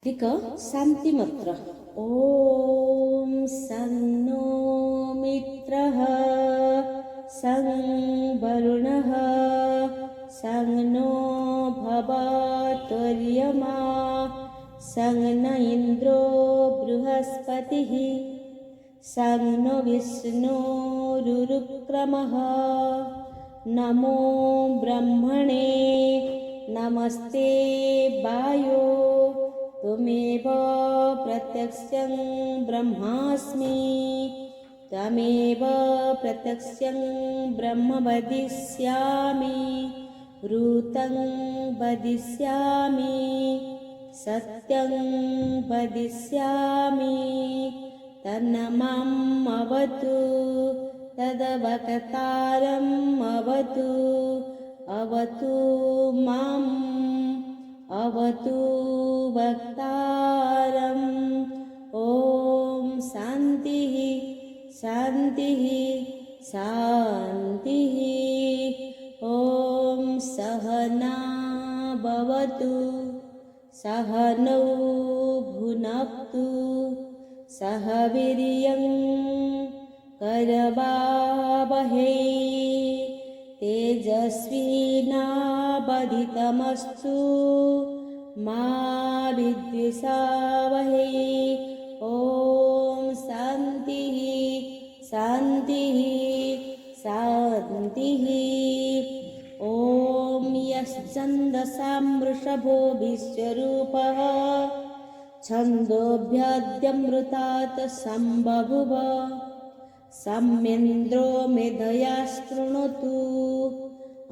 तिक शान्तिमन्त्र। ॐ सन्नो मित्रः सं वरुणः सं नो भवत्वर्यमा सं न इन्द्रो बृहस्पतिः सं नो विष्णुरुक्रमः। नमो ब्रह्मणे नमस्ते वायो त्वमेव प्रत्यक्षं ब्रह्मास्मि त्वमेव प्रत्यक्षं ब्रह्म वदिष्यामि ऋतं वदिष्यामि सत्यं वदिष्यामि तन्माम् अवतु तद्वक्तारम् अवतु अवतु माम् अवतु वक्तारम्। ॐ शान्तिः शान्तिः शान्तिः। ॐ सहना भवतु सहनौ भुनक्तु सह वीर्यं करवावहै तेजस्विनावधीतमस्तु मा विद्विषावहै। ॐ शान्तिः शान्तिः शान्तिः। ॐ यश्छन्दसां वृषभो विश्वरूपः छन्दोभ्यद्यमृतात् सम्बभुव सम्येन्द्रो मेधया शृणोतु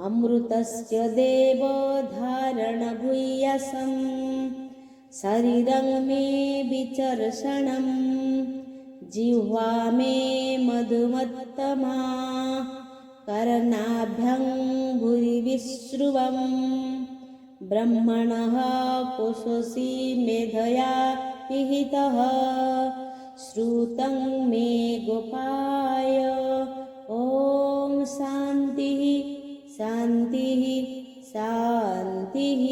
अमृतस्य देवधारणभूयसं शरीरं मे विचर्षणं जिह्वा मे मधुमत्तमा कर्णाभ्यां भूरिविश्रुवं ब्रह्मणः कोशोऽसि मेधया पिहितः श्रुतं मे गोपाय। ॐ शान्तिः शान्तिः शान्तिः।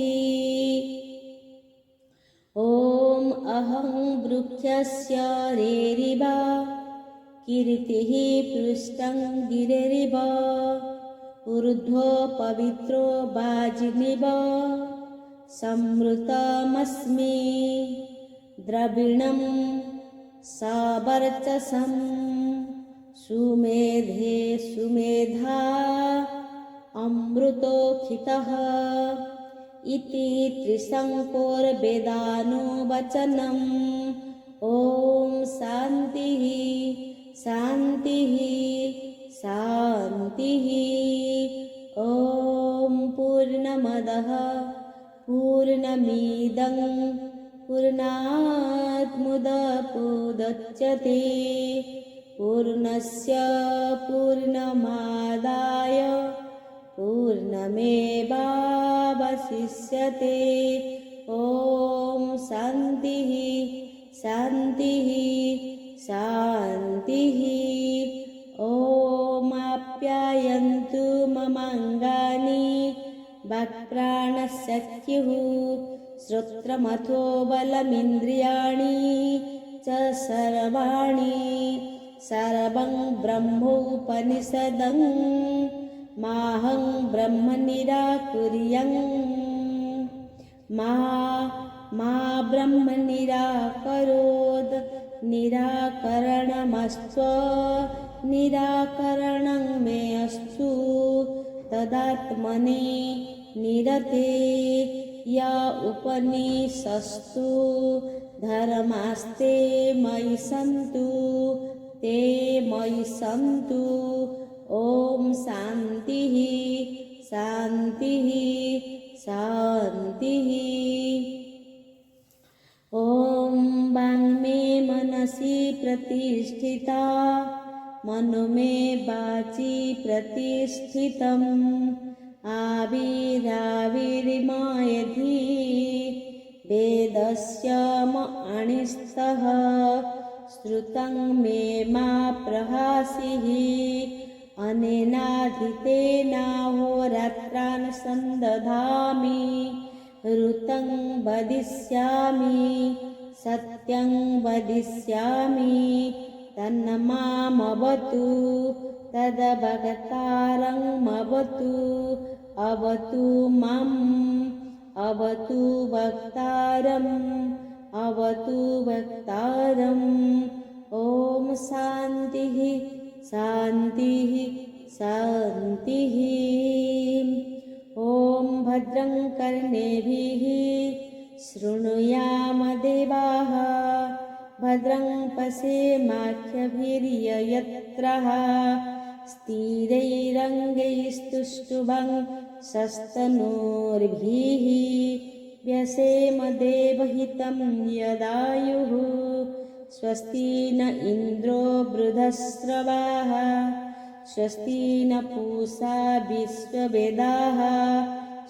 ॐ अहं वृक्षस्य रेरिव कीर्तिः पृष्ठं गिरेरिव ऊर्ध्वो पवित्रो वाजिनिव संवृतमस्मि द्रविणं सवर्चसं सुमेधे सुमेधा अमृतोखितः इति त्रिशङ्कोर्वेदानुवचनम्। ॐ शान्तिः शान्तिः शान्तिः। ॐ पूर्णमदः पूर्णमिदं पूर्णात् मुदच्यते पूर्णस्य पूर्णमादाय पूर्णमेवावशिष्यते। ॐ शान्तिः शान्तिः शान्तिः। ॐ आप्यायन्तु ममाङ्गानि वाक्प्राणशक्युः श्रोत्रमथो बलमिन्द्रियाणि च सर्वाणि सर्वं ब्रह्मोपनिषदं माहं ब्रह्म निराकुर्यं मा ब्रह्म निराकरोत् निराकरणमस्त्व निराकरणं मे अस्तु तदात्मने निरते या उपनिषत्सु धर्मास्ते मयि सन्तु ते मयि सन्तु। ॐ शान्तिः शान्तिः शान्तिः। ॐ वाङ्मे मनसि प्रतिष्ठिता मनो मे वाचि प्रतिष्ठितम् आविराविर्मयधि वेदस्य अणिस्तः श्रुतं मे मा प्रहासिः अनेनाधितेनाहोरात्रान् संदधामि ऋतं वदिष्यामि सत्यं वदिष्यामि तन्मामवतु तदवगतारमवतु अवतु माम् अवतु वक्तारम् अवतु वक्तारम् ॐ शान्तिः शान्तिः शान्तिः। ॐ भद्रं कर्णेभिः शृणुयाम देवाः भद्रं पश्येमाक्षभिर्यजत्राः स्थिरैरङ्गैस्तुष्टुवां सस्तनूर्भिः व्यसेम देवहितं यदायुः स्वस्ति न इन्द्रो वृद्धश्रवाः स्वस्ति न पूषा विश्ववेदाः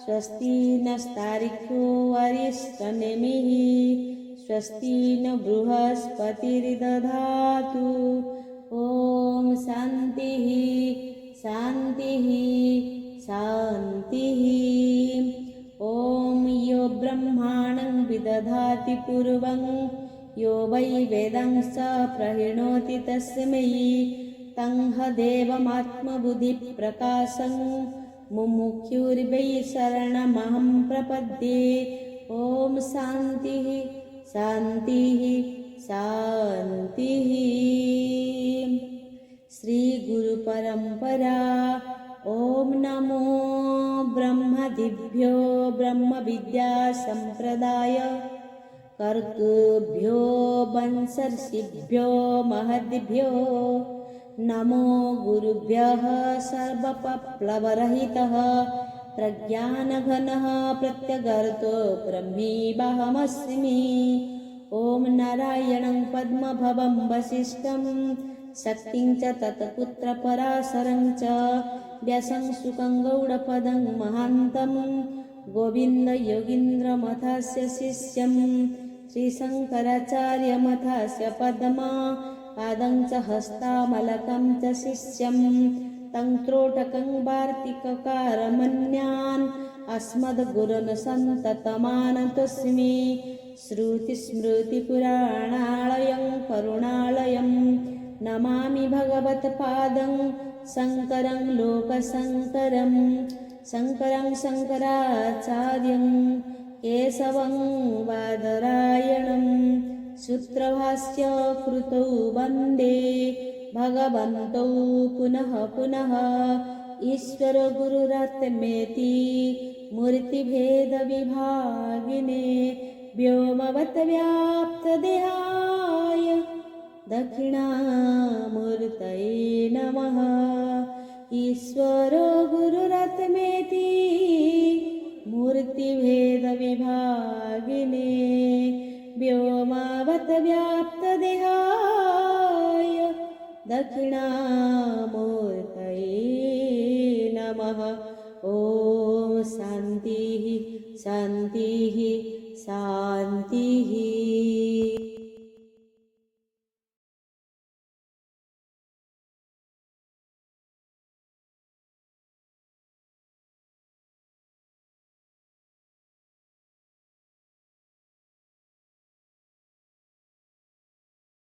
स्वस्ति नस्तार्क्ष्यो अरिष्टनेमिः स्वस्ति न बृहस्पतिर्दधातु। ॐ शान्तिः शान्तिः शान्तिः। ॐ यो ब्रह्माणं विदधाति पूर्वं यो वै वेदांश्च प्रणोति तस्मै तं देवमात्मबुद्धिप्रकाशं मुमुक्षुर्वै शरणमहं प्रपद्ये। ॐ शान्तिः शान्तिः शान्तिः। श्रीगुरुपरम्परा। ॐ नमो ब्रह्मदिभ्यो ब्रह्मविद्यासम्प्रदाय कर्तृभ्यो वंशर्षिभ्यो महद्भ्यो नमो गुरुभ्यः सर्वपप्लवरहितः प्रज्ञानघनः प्रत्यगर्तो ब्रह्मीवाहमस्मि। ॐ नारायणं पद्मभवं वसिष्ठं शक्तिं च तत्पुत्रपराशरं च व्यासं शुकं गौडपदं महान्तं गोविन्दयोगीन्द्रमथस्य शिष्यं श्रीशङ्कराचार्यमथस्य पद्मपादं च हस्तामलकं च शिष्यं तं त्रोटकं वार्तिककारमन्यान् अस्मद्गुरुन् सन्ततमानतोऽस्मि। श्रुतिस्मृतिपुराणालयं करुणालयं नमामि भगवत्पादं शङ्करं लोकशङ्करं शङ्करं शङ्कराचार्यं केशवं बादरायणं सूत्रभाष्य कृतौ वन्दे भगवन्तौ पुनः पुनः ईश्वरो गुरुरात्मेति मूर्तिभेदविभागिने व्योमवद्व्याप्तदेहाय दक्षिणामूर्तये नमः। ईश्वरो गुरुरात्मेति मूर्तिभेदविभागिने व्योमवद्व्याप्तदेहाय दक्षिणामूर्तये नमः। ॐ शान्तिः शान्तिः शान्तिः।